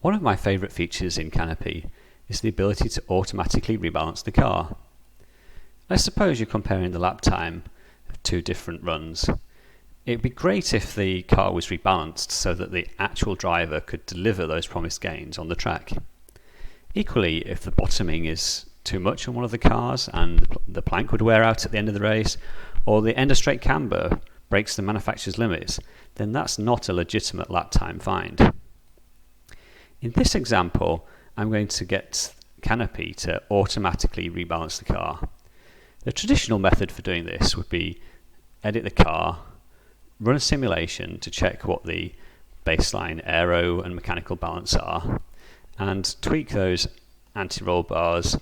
One of my favourite features in Canopy is the ability to automatically rebalance the car. Let's suppose you're comparing the lap time of two different runs. It'd be great if the car was rebalanced so that the actual driver could deliver those promised gains on the track. Equally, if the bottoming is too much on one of the cars and the plank would wear out at the end of the race, or the end of straight camber breaks the manufacturer's limits, then that's not a legitimate lap time find. In this example, I'm going to get Canopy to automatically rebalance the car. The traditional method for doing this would be edit the car, run a simulation to check what the baseline aero and mechanical balance are, and tweak those anti-roll bars,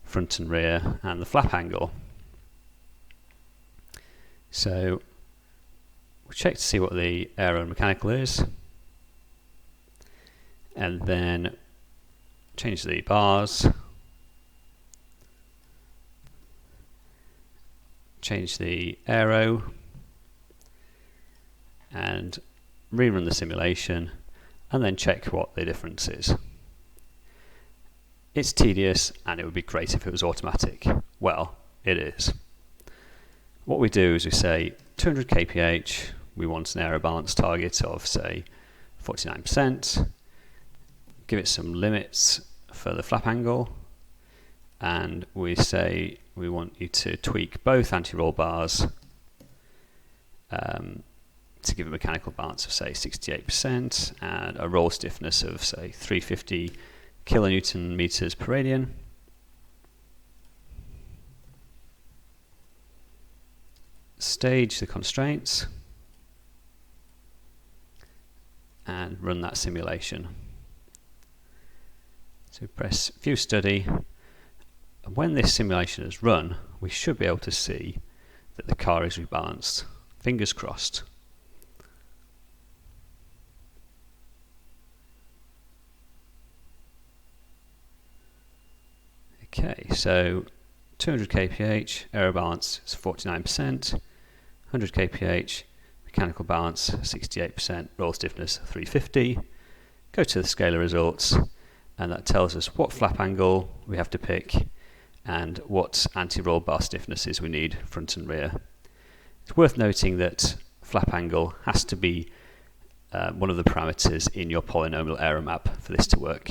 front and rear, and the flap angle. So we'll check to see what the aero and mechanical is, and then change the bars, change the aero, and rerun the simulation, and then check what the difference is. It's tedious, and it would be great if it was automatic. Well, it is. What we do is we say 200 kph, we want an aero balance target of say 49%, give it some limits for the flap angle, and we say we want you to tweak both anti-roll bars to give a mechanical balance of say 68% and a roll stiffness of say 350 kilonewton meters per radian. Stage the constraints and run that simulation. So press View Study, and when this simulation is run, we should be able to see that the car is rebalanced. Fingers crossed. Okay, so 200 kph, aero balance is 49%, 100 kph, mechanical balance 68%, roll stiffness 350. Go to the scalar results, and that tells us what flap angle we have to pick and what anti-roll bar stiffnesses we need front and rear. It's worth noting that flap angle has to be one of the parameters in your polynomial aero map for this to work.